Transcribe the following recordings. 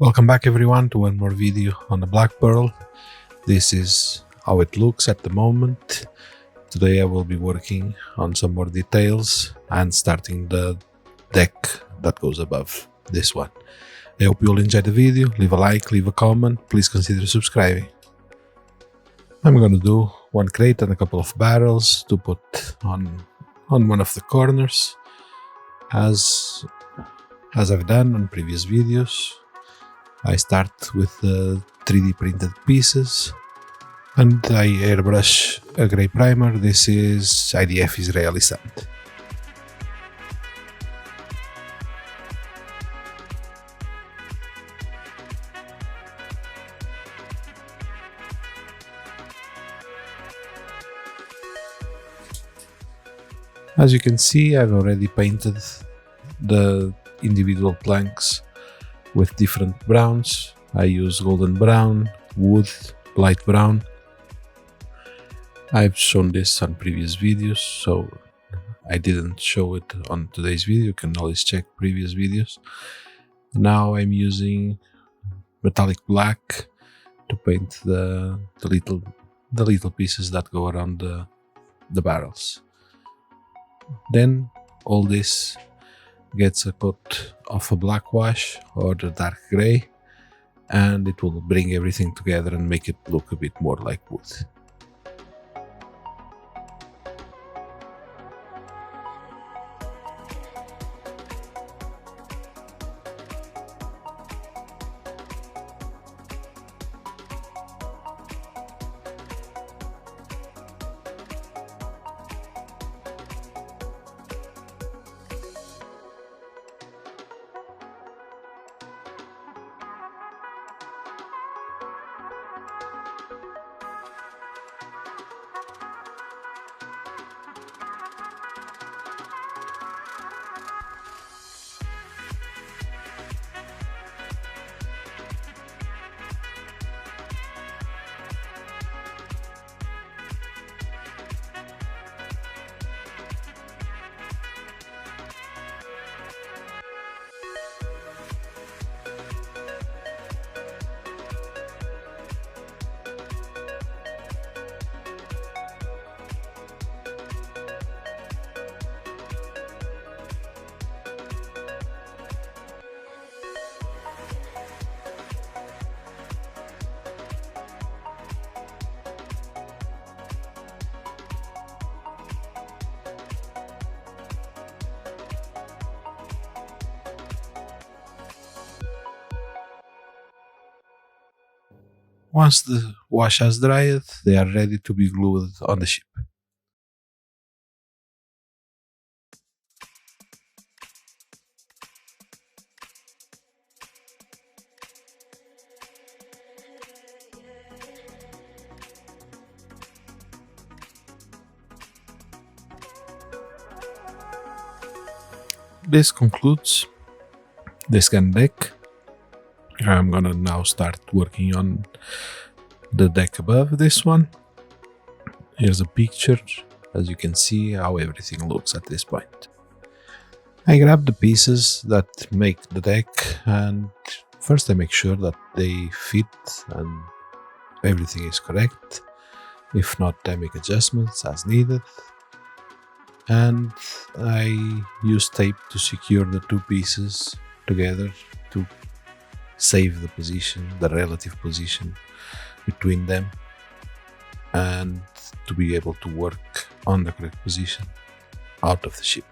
Welcome back everyone to one more video on the Black Pearl. This is how it looks at the moment. Today I will be working on some more details and starting the deck that goes above this one. I hope you'll enjoy the video. Leave a like, leave a comment, please consider subscribing. I'm gonna do one crate and a couple of barrels to put on one of the corners as I've done on previous videos. I start with the 3D printed pieces and I airbrush a grey primer. This is IDF Israeli sand. As you can see, I've already painted the individual planks with different browns. I use golden brown, wood, light brown. I've shown this on previous videos, so I didn't show it on today's video. You can always check previous videos. Now I'm using metallic black to paint the little pieces that go around the barrels. Then all this gets a coat of a black wash or the dark gray, and it will bring everything together and make it look a bit more like wood. Once the wash has dried, they are ready to be glued on the ship. This concludes the scan deck. I'm gonna now start working on the deck above this one. Here's a picture, as you can see how everything looks at this point. I grab the pieces that make the deck, and first I make sure that they fit and everything is correct. If not, I make adjustments as needed. And I use tape to secure the two pieces together to save the position, the relative position between them, and to be able to work on the correct position out of the ship.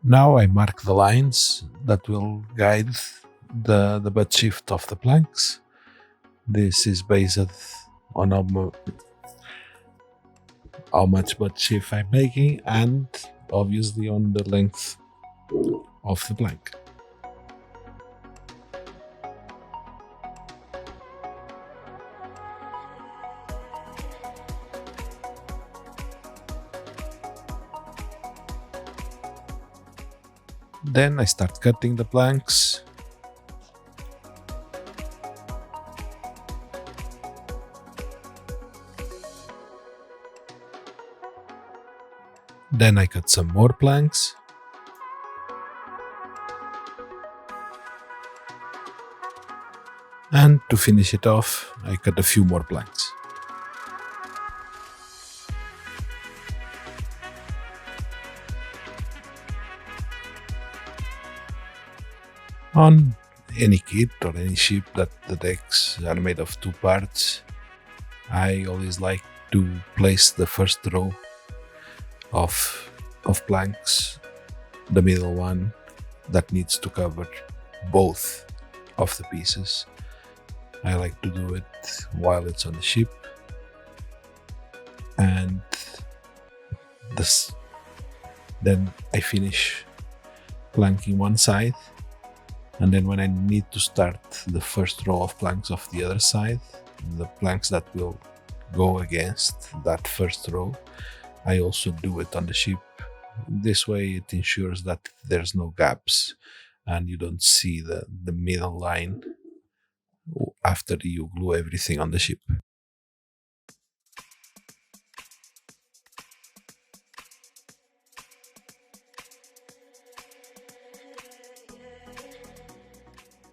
Now I mark the lines that will guide the butt shift of the planks. This is based on how much butt shift I'm making and obviously on the length of the plank. Then I start cutting the planks. Then I cut some more planks. And to finish it off, I cut a few more planks. On any kit or any ship that the decks are made of two parts, I always like to place the first row of planks, the middle one that needs to cover both of the pieces. I like to do it while it's on the ship, and then I finish planking one side, and then when I need to start the first row of planks of the other side, the planks that will go against that first row, I also do it on the ship. This way it ensures that there's no gaps and you don't see the middle line after you glue everything on the ship.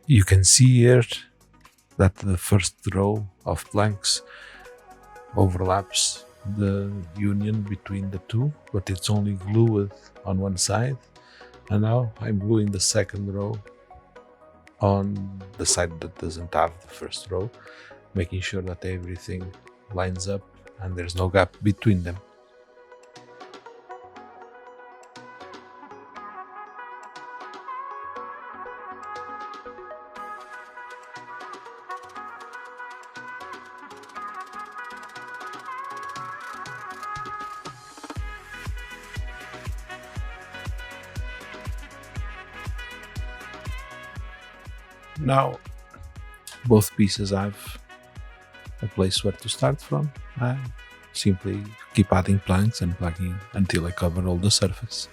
You can see here that the first row of planks overlaps the union between the two, but it's only glued on one side. And now I'm gluing the second row on the side that doesn't have the first row, making sure that everything lines up and there's no gap between them. Now, both pieces have a place where to start from. I simply keep adding planks and plugging until I cover all the surface.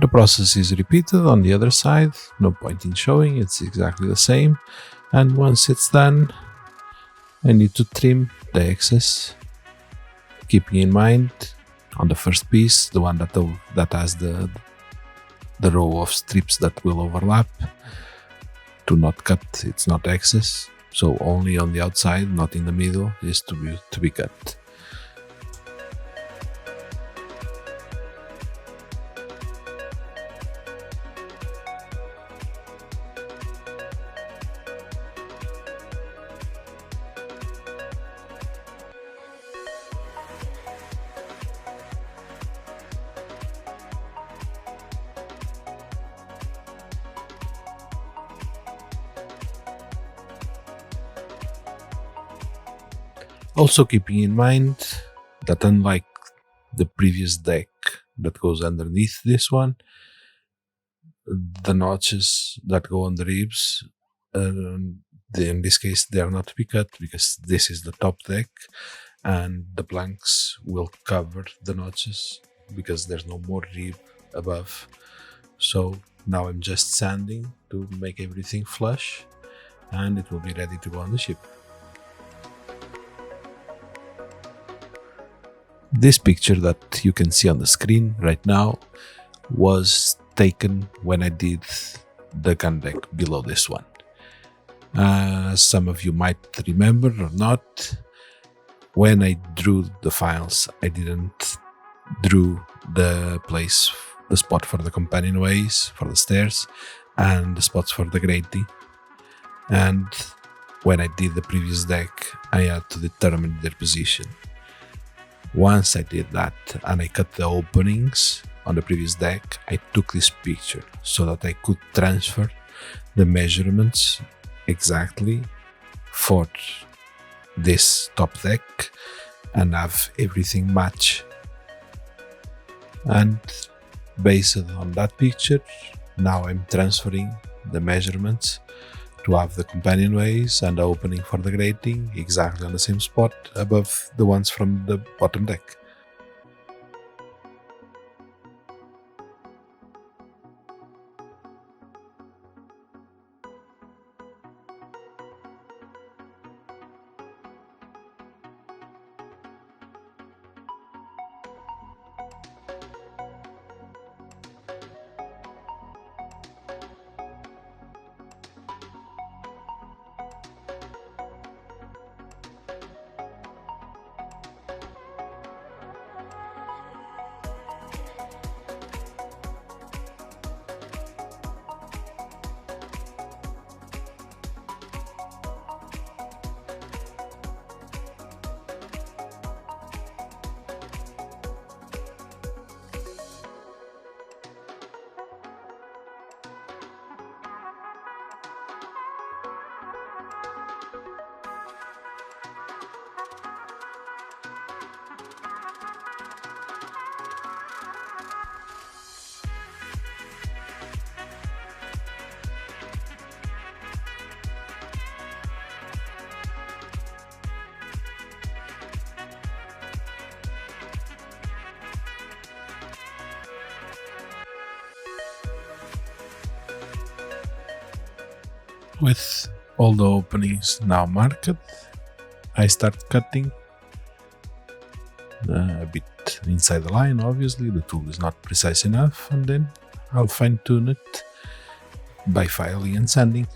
The process is repeated on the other side, no point in showing, it's exactly the same. And once it's done, I need to trim the excess, keeping in mind on the first piece, the one that has the row of strips that will overlap, to not cut, it's not excess, so only on the outside, not in the middle, is to be cut. Also keeping in mind that unlike the previous deck that goes underneath this one, the notches that go on the ribs, in this case they are not to be cut because this is the top deck and the planks will cover the notches because there's no more rib above. So now I'm just sanding to make everything flush, and it will be ready to go on the ship. This picture that you can see on the screen right now was taken when I did the gun deck below this one. Some of you might remember or not, when I drew the files, I didn't drew the spot for the companionways, for the stairs, and the spots for the grating. And when I did the previous deck, I had to determine their position. Once I did that and I cut the openings on the previous deck, I took this picture so that I could transfer the measurements exactly for this top deck and have everything match. And based on that picture, now I'm transferring the measurements to have the companionways and the opening for the grating exactly on the same spot above the ones from the bottom deck. With all the openings now marked, I start cutting a bit inside the line. Obviously the tool is not precise enough, and then I'll fine tune it by filing and sanding.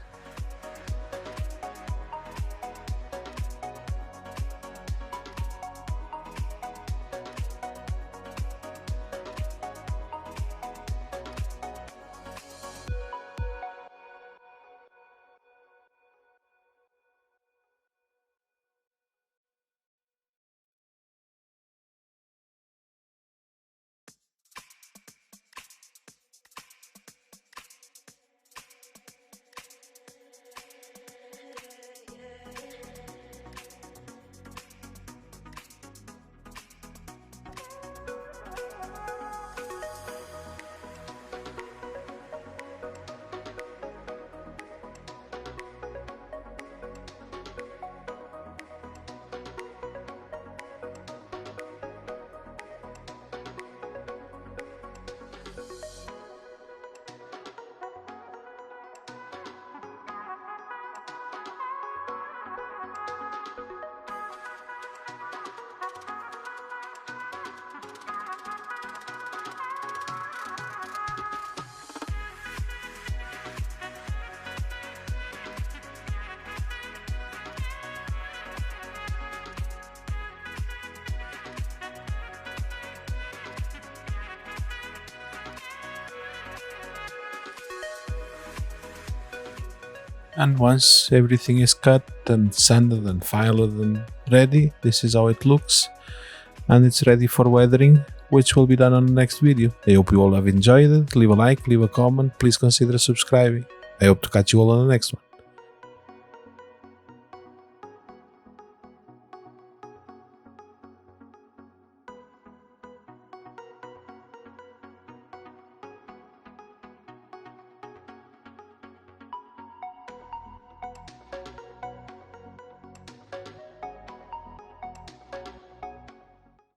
And once everything is cut and sanded and filed and ready, this is how it looks, and it's ready for weathering, which will be done on the next video. I hope you all have enjoyed it. Leave a like, leave a comment, please consider subscribing. I hope to catch you all on the next one.